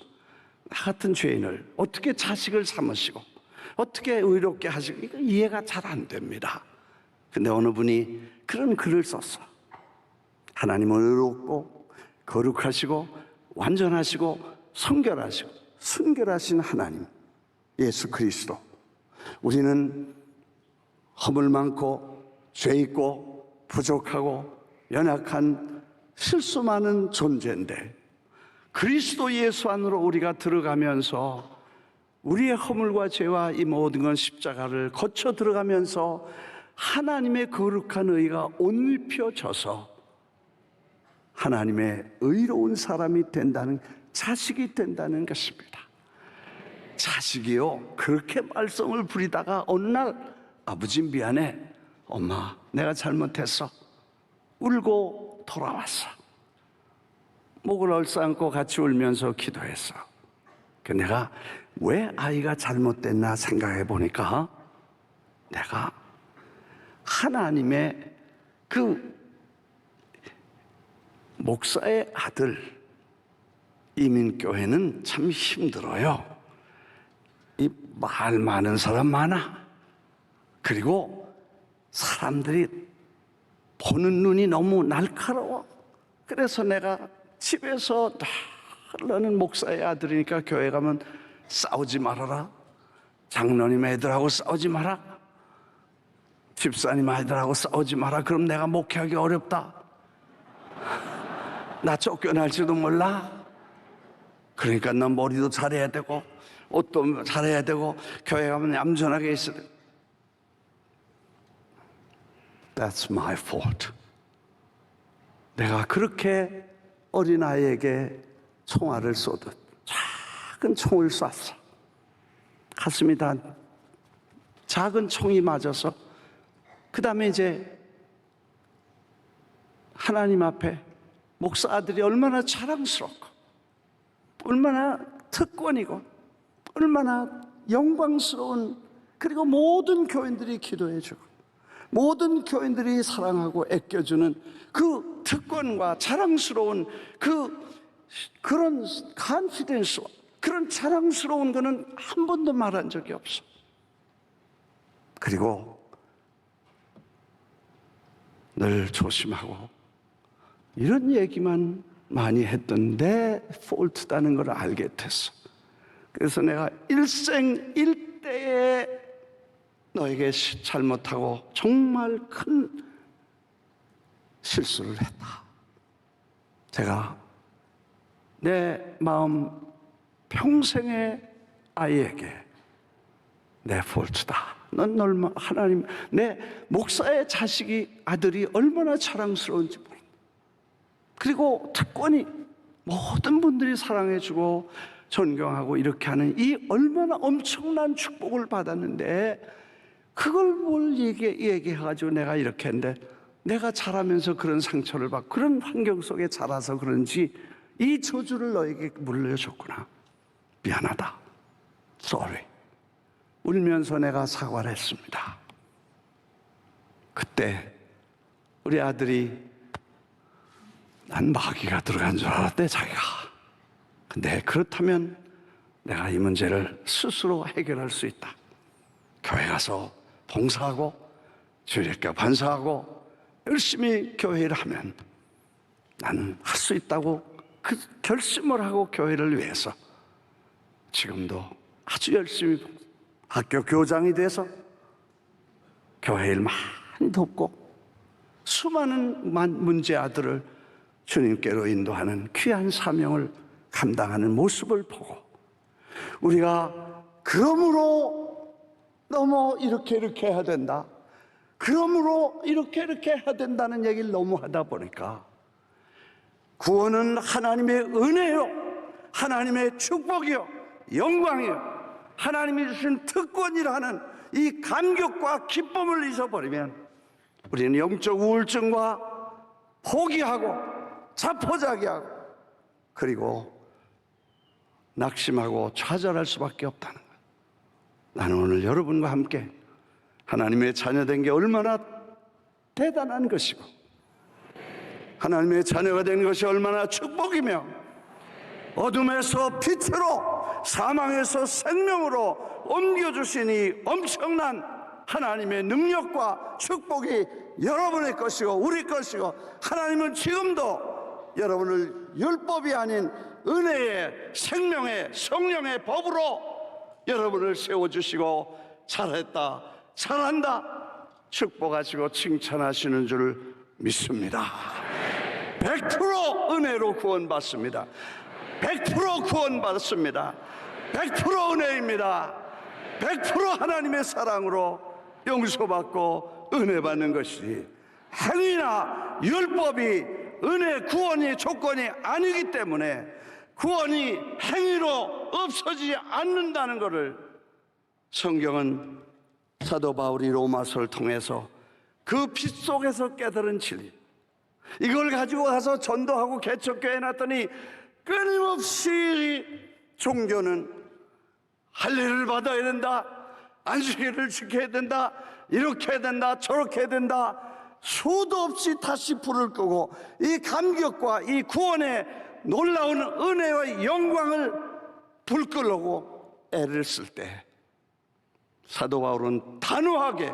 나 같은 죄인을 어떻게 자식을 삼으시고 어떻게 의롭게 하시고, 이거 이해가 잘 안 됩니다. 근데 어느 분이 그런 글을 썼어. 하나님은 의롭고 거룩하시고 완전하시고 성결하시고 순결하신 하나님 예수 그리스도, 우리는 허물 많고 죄 있고 부족하고 연약한 실수 많은 존재인데, 그리스도 예수 안으로 우리가 들어가면서 우리의 허물과 죄와 이 모든 건 십자가를 거쳐 들어가면서 하나님의 거룩한 의가 옷 입혀져서 하나님의 의로운 사람이 된다는, 자식이 된다는 것입니다. 자식이요, 그렇게 말썽을 부리다가 어느 날 아버지 미안해, 엄마 내가 잘못했어, 울고 돌아왔어. 목을 얼싸안고 같이 울면서 기도했어. 내가 왜 아이가 잘못됐나 생각해 보니까, 내가 하나님의 그 목사의 아들, 이민교회는 참 힘들어요. 이 말 많은 사람 많아. 그리고 사람들이 보는 눈이 너무 날카로워. 그래서 내가 집에서 너는 목사의 아들이니까 교회 가면 싸우지 말아라, 장로님 애들하고 싸우지 마라, 집사님 아이들하고 싸우지 마라. 그럼 내가 목회하기 어렵다, 나 쫓겨날지도 몰라. 그러니까 넌 머리도 잘해야 되고 옷도 잘해야 되고 교회 가면 얌전하게 있어야 돼. That's my fault. 내가 그렇게 어린아이에게 총알을 쏘듯 작은 총을 쐈어. 가슴이 다 작은 총이 맞아서, 그 다음에 이제 하나님 앞에 목사 아들이 얼마나 자랑스럽고 얼마나 특권이고 얼마나 영광스러운, 그리고 모든 교인들이 기도해주고 모든 교인들이 사랑하고 아껴주는 그 특권과 자랑스러운 그런 컨피던스와 그런 자랑스러운 거는 한 번도 말한 적이 없어. 그리고 늘 조심하고 이런 얘기만 많이 했던 내 폴트다는 걸 알게 됐어. 그래서 내가 일생일대에 너에게 잘못하고 정말 큰 실수를 했다. 제가 내 마음 평생의 아이에게 내 폴트다. 넌 얼마, 하나님, 내 목사의 자식이, 아들이 얼마나 자랑스러운지 모른다. 그리고 특권이 모든 분들이 사랑해주고 존경하고 이렇게 하는 이 얼마나 엄청난 축복을 받았는데, 그걸 뭘 얘기해가지고 내가 이렇게 했는데, 내가 자라면서 그런 상처를 받고 그런 환경 속에 자라서 그런지 이 저주를 너에게 물려줬구나. 미안하다. Sorry. 울면서 내가 사과를 했습니다. 그때 우리 아들이, 난 마귀가 들어간 줄 알았대 자기가. 근데 그렇다면 내가 이 문제를 스스로 해결할 수 있다. 교회 가서 봉사하고 주일학교 반사하고 열심히 교회를 하면 나는 할 수 있다고 그 결심을 하고 교회를 위해서 지금도 아주 열심히 학교 교장이 돼서 교회 일 많이 돕고 수많은 문제 아들을 주님께로 인도하는 귀한 사명을 감당하는 모습을 보고 우리가 그러므로 너무 이렇게 해야 된다, 그러므로 이렇게 해야 된다는 얘기를 너무 하다 보니까 구원은 하나님의 은혜요, 하나님의 축복이요, 영광이요, 하나님이 주신 특권이라는 이 감격과 기쁨을 잊어버리면 우리는 영적 우울증과 포기하고 자포자기하고 그리고 낙심하고 좌절할 수밖에 없다는 거예요. 나는 오늘 여러분과 함께 하나님의 자녀된 게 얼마나 대단한 것이고 하나님의 자녀가 된 것이 얼마나 축복이며 어둠에서 빛으로 사망에서 생명으로 옮겨주신 이 엄청난 하나님의 능력과 축복이 여러분의 것이고 우리 것이고 하나님은 지금도 여러분을 율법이 아닌 은혜의 생명의 성령의 법으로 여러분을 세워주시고 잘했다, 잘한다 축복하시고 칭찬하시는 줄 믿습니다. 100% 은혜로 구원받습니다. 100% 구원받습니다. 100% 은혜입니다. 100% 하나님의 사랑으로 용서받고 은혜 받는 것이 행위나 율법이 은혜 구원의 조건이 아니기 때문에 구원이 행위로 없어지지 않는다는 것을 성경은 사도 바울이 로마서를 통해서 그 빛 속에서 깨달은 진리, 이걸 가지고 가서 전도하고 개척교회 놨더니 끊임없이 종교는 할례를 받아야 된다, 안식일을 지켜야 된다, 이렇게 해야 된다, 저렇게 해야 된다, 수도 없이 다시 불을 끄고 이 감격과 이 구원의 놀라운 은혜와 영광을 불 끄려고 애를 쓸 때 사도 바울은 단호하게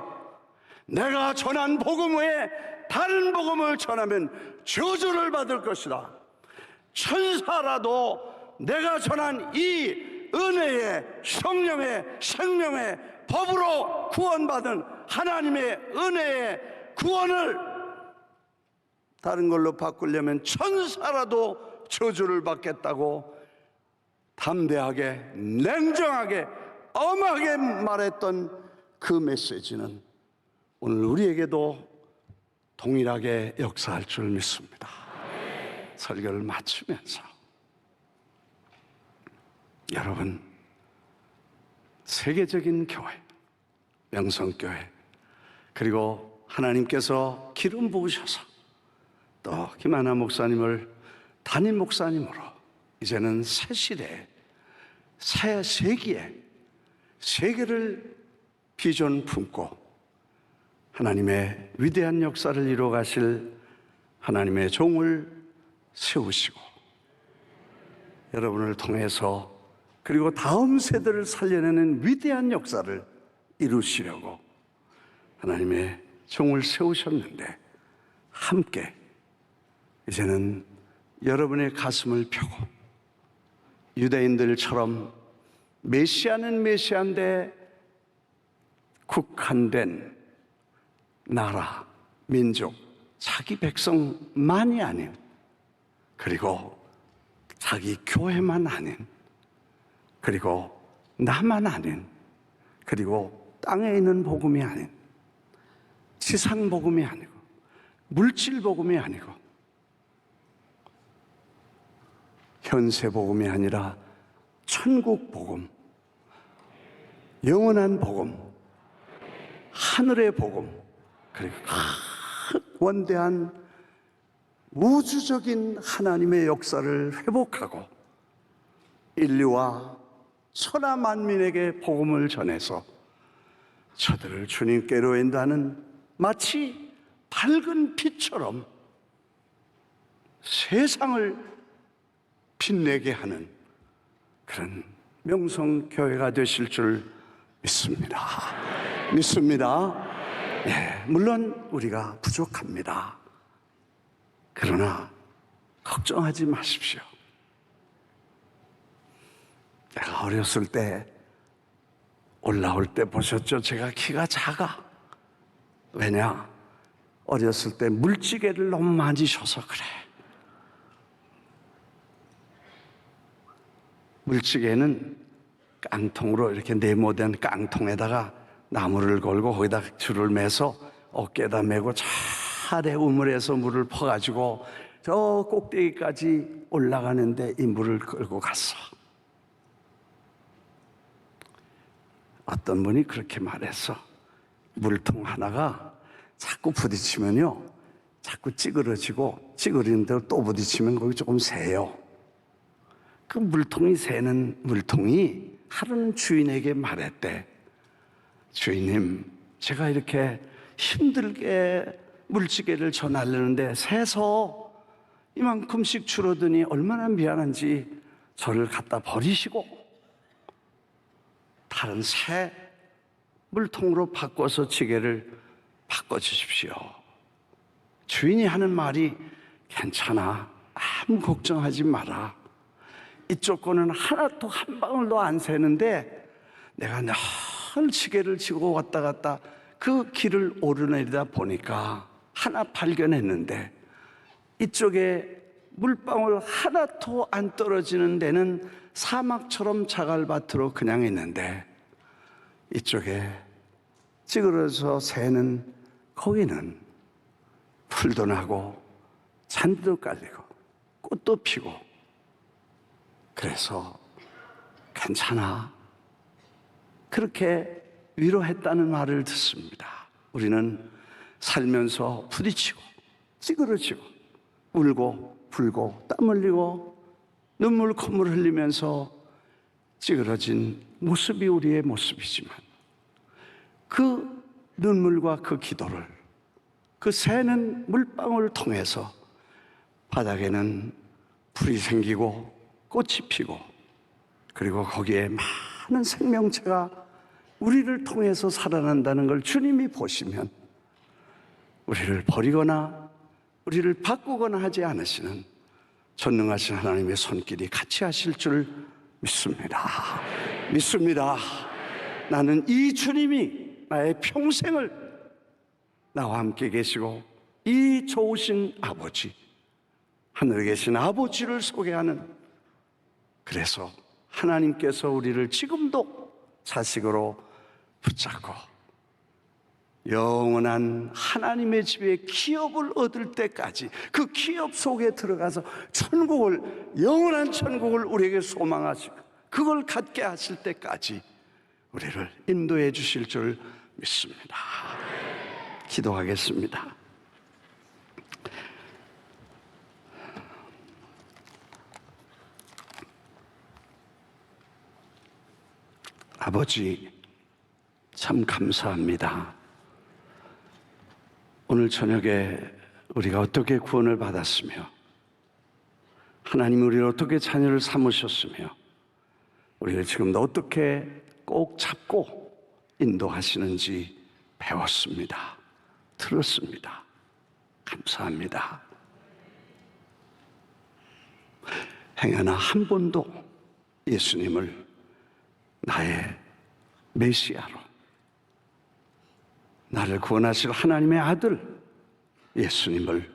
내가 전한 복음 외에 다른 복음을 전하면 저주를 받을 것이다, 천사라도 내가 전한 이 은혜의 성령의 생명의 법으로 구원받은 하나님의 은혜의 구원을 다른 걸로 바꾸려면 천사라도 저주를 받겠다고 담대하게 냉정하게 엄하게 말했던 그 메시지는 오늘 우리에게도 동일하게 역사할 줄 믿습니다. 설교를 마치면서 여러분, 세계적인 교회, 명성교회, 그리고 하나님께서 기름 부으셔서 또 김하나 목사님을 담임 목사님으로 이제는 새 시대에 새 세기에 세계를 비전 품고 하나님의 위대한 역사를 이루어 가실 하나님의 종을 세우시고 여러분을 통해서 그리고 다음 세대를 살려내는 위대한 역사를 이루시려고 하나님의 종을 세우셨는데 함께 이제는 여러분의 가슴을 펴고 유대인들처럼 메시아는 메시아인데 국한된 나라, 민족, 자기 백성만이 아닌 그리고 자기 교회만 아닌 그리고 나만 아닌 그리고 땅에 있는 복음이 아닌 지상 복음이 아니고 물질 복음이 아니고 현세 복음이 아니라 천국 복음, 영원한 복음, 하늘의 복음, 그리고 원대한 우주적인 하나님의 역사를 회복하고 인류와 천하 만민에게 복음을 전해서 저들을 주님께로 인도하는 마치 밝은 빛처럼 세상을 빛내게 하는 그런 명성교회가 되실 줄 믿습니다. 믿습니다. 물론 우리가 부족합니다. 그러나 걱정하지 마십시오. 내가 어렸을 때 올라올 때 보셨죠? 제가 키가 작아. 왜냐? 어렸을 때 물찌개를 너무 많이 셔서 그래. 물찌개는 깡통으로 이렇게 네모된 깡통에다가 나무를 걸고 거기다 줄을 매서 어깨에다 메고 차례 우물에서 물을 퍼가지고 저 꼭대기까지 올라가는데 이 물을 끌고 갔어. 어떤 분이 그렇게 말했어. 물통 하나가 자꾸 부딪히면요, 자꾸 찌그러지고 찌그러지는 대로 또 부딪히면 거기 조금 새요. 그 물통이 새는 물통이 하루는 주인에게 말했대. 주인님, 제가 이렇게 힘들게 물찌개를 저 날르는데 새서 이만큼씩 줄어드니 얼마나 미안한지 저를 갖다 버리시고 다른 새 물통으로 바꿔서 찌개를 바꿔주십시오. 주인이 하는 말이 괜찮아. 아무 걱정하지 마라. 이쪽 거는 하나도 한 방울도 안 새는데 내가 늘 찌개를 지고 왔다 갔다 그 길을 오르내리다 보니까 하나 발견했는데 이쪽에 물방울 하나도 안 떨어지는 데는 사막처럼 자갈밭으로 그냥 있는데 이쪽에 찌그러져 새는 거기는 풀도 나고 잔디도 깔리고 꽃도 피고 그래서 괜찮아. 그렇게 위로했다는 말을 듣습니다. 우리는 살면서 부딪히고 찌그러지고 울고 불고 땀 흘리고 눈물 콧물 흘리면서 찌그러진 모습이 우리의 모습이지만 그 눈물과 그 기도를 그 새는 물방울을 통해서 바닥에는 풀이 생기고 꽃이 피고 그리고 거기에 많은 생명체가 우리를 통해서 살아난다는 걸 주님이 보시면 우리를 버리거나 우리를 바꾸거나 하지 않으시는 전능하신 하나님의 손길이 같이 하실 줄 믿습니다. 믿습니다. 나는 이 주님이 나의 평생을 나와 함께 계시고 이 좋으신 아버지, 하늘에 계신 아버지를 소개하는, 그래서 하나님께서 우리를 지금도 자식으로 붙잡고 영원한 하나님의 집에 기업을 얻을 때까지 그 기업 속에 들어가서 천국을, 영원한 천국을 우리에게 소망하시고 그걸 갖게 하실 때까지 우리를 인도해 주실 줄 믿습니다. 기도하겠습니다. 아버지, 참 감사합니다. 오늘 저녁에 우리가 어떻게 구원을 받았으며 하나님이 우리를 어떻게 자녀를 삼으셨으며 우리를 지금도 어떻게 꼭 잡고 인도하시는지 배웠습니다. 들었습니다. 감사합니다. 행여나 한 번도 예수님을 나의 메시아로, 나를 구원하실 하나님의 아들 예수님을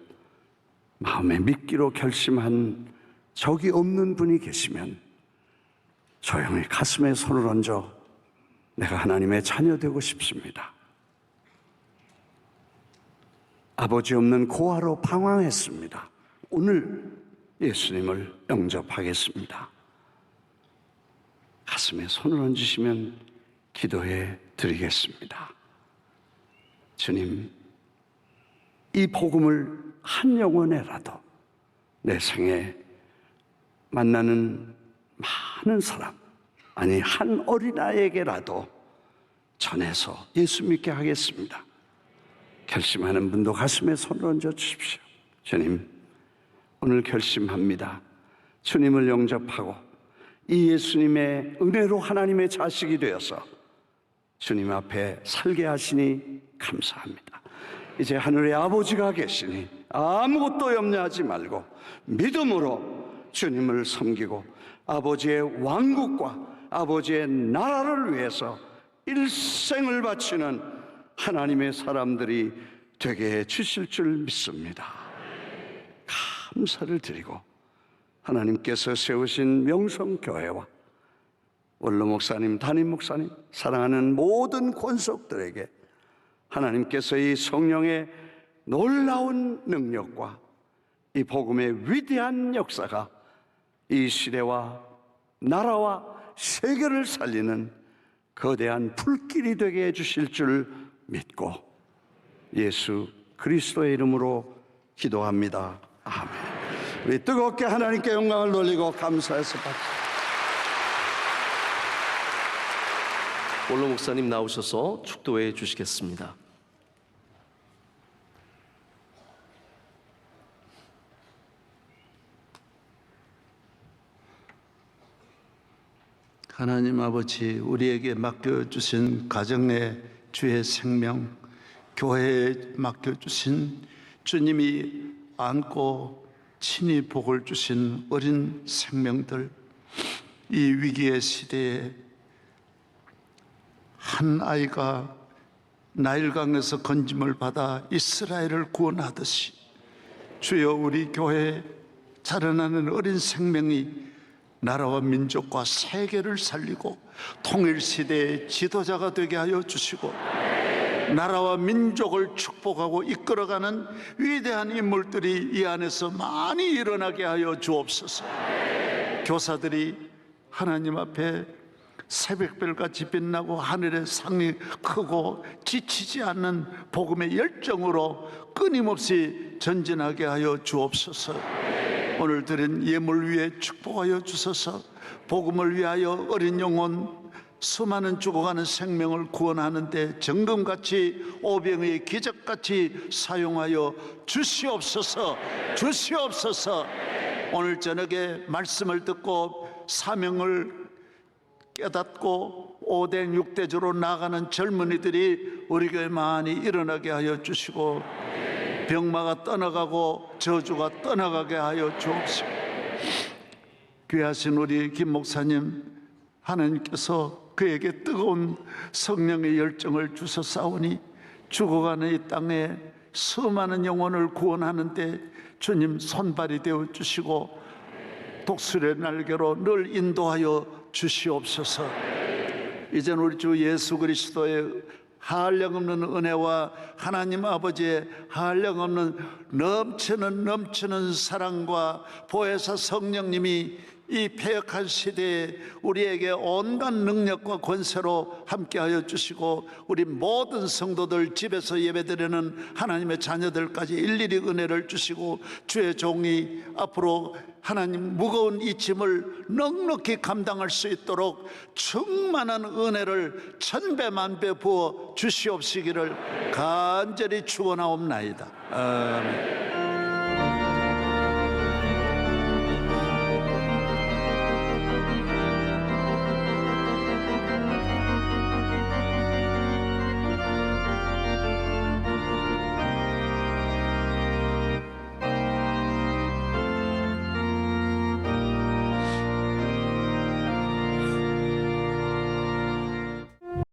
마음에 믿기로 결심한 적이 없는 분이 계시면 조용히 가슴에 손을 얹어 내가 하나님의 자녀 되고 싶습니다. 아버지 없는 고아로 방황했습니다. 오늘 예수님을 영접하겠습니다. 가슴에 손을 얹으시면 기도해 드리겠습니다. 주님, 이 복음을 한 영혼에라도 내 생에 만나는 많은 사람, 아니 한 어린아이에게라도 전해서 예수 믿게 하겠습니다. 결심하는 분도 가슴에 손을 얹어 주십시오. 주님, 오늘 결심합니다. 주님을 영접하고 이 예수님의 은혜로 하나님의 자식이 되어서 주님 앞에 살게 하시니 감사합니다. 이제 하늘의 아버지가 계시니 아무것도 염려하지 말고 믿음으로 주님을 섬기고 아버지의 왕국과 아버지의 나라를 위해서 일생을 바치는 하나님의 사람들이 되게 해 주실 줄 믿습니다. 감사를 드리고 하나님께서 세우신 명성교회와 원로 목사님, 담임 목사님, 사랑하는 모든 권속들에게 하나님께서 이 성령의 놀라운 능력과 이 복음의 위대한 역사가 이 시대와 나라와 세계를 살리는 거대한 불길이 되게 해주실 줄 믿고 예수 그리스도의 이름으로 기도합니다. 아멘. 우리 뜨겁게 하나님께 영광을 돌리고 감사해서 받습니다.
원로 목사님 나오셔서 축도해 주시겠습니다.
하나님 아버지, 우리에게 맡겨주신 가정 내 주의 생명, 교회에 맡겨주신 주님이 안고 친히 복을 주신 어린 생명들, 이 위기의 시대에 한 아이가 나일강에서 건짐을 받아 이스라엘을 구원하듯이 주여 우리 교회에 자라나는 어린 생명이 나라와 민족과 세계를 살리고 통일시대의 지도자가 되게 하여 주시고 나라와 민족을 축복하고 이끌어가는 위대한 인물들이 이 안에서 많이 일어나게 하여 주옵소서. 교사들이 하나님 앞에 새벽별같이 빛나고 하늘의 상이 크고 지치지 않는 복음의 열정으로 끊임없이 전진하게 하여 주옵소서. 오늘 드린 예물 위에 축복하여 주소서. 복음을 위하여 어린 영혼 수많은 죽어가는 생명을 구원하는데 정금같이 오병의 기적같이 사용하여 주시옵소서. 주시옵소서. 오늘 저녁에 말씀을 듣고 사명을 깨닫고 5대 6대주로 나가는 젊은이들이 우리 교회에 많이 일어나게 하여 주시고 병마가 떠나가고 저주가 떠나가게 하여 주옵시고 귀하신 우리 김 목사님, 하나님께서 그에게 뜨거운 성령의 열정을 주셨사오니 죽어가는 이 땅에 수많은 영혼을 구원하는데 주님 손발이 되어 주시고 독수리의 날개로 늘 인도하여 주시옵소서. 이젠 우리 주 예수 그리스도의 한량없는 은혜와 하나님 아버지의 한량없는 넘치는 사랑과 보혜사 성령님이 이 패역한 시대에 우리에게 온갖 능력과 권세로 함께하여 주시고 우리 모든 성도들 집에서 예배드리는 하나님의 자녀들까지 일일이 은혜를 주시고 주의 종이 앞으로 하나님 무거운 이 짐을 넉넉히 감당할 수 있도록 충만한 은혜를 천배만배 부어 주시옵시기를 간절히 축원하옵나이다. 아멘.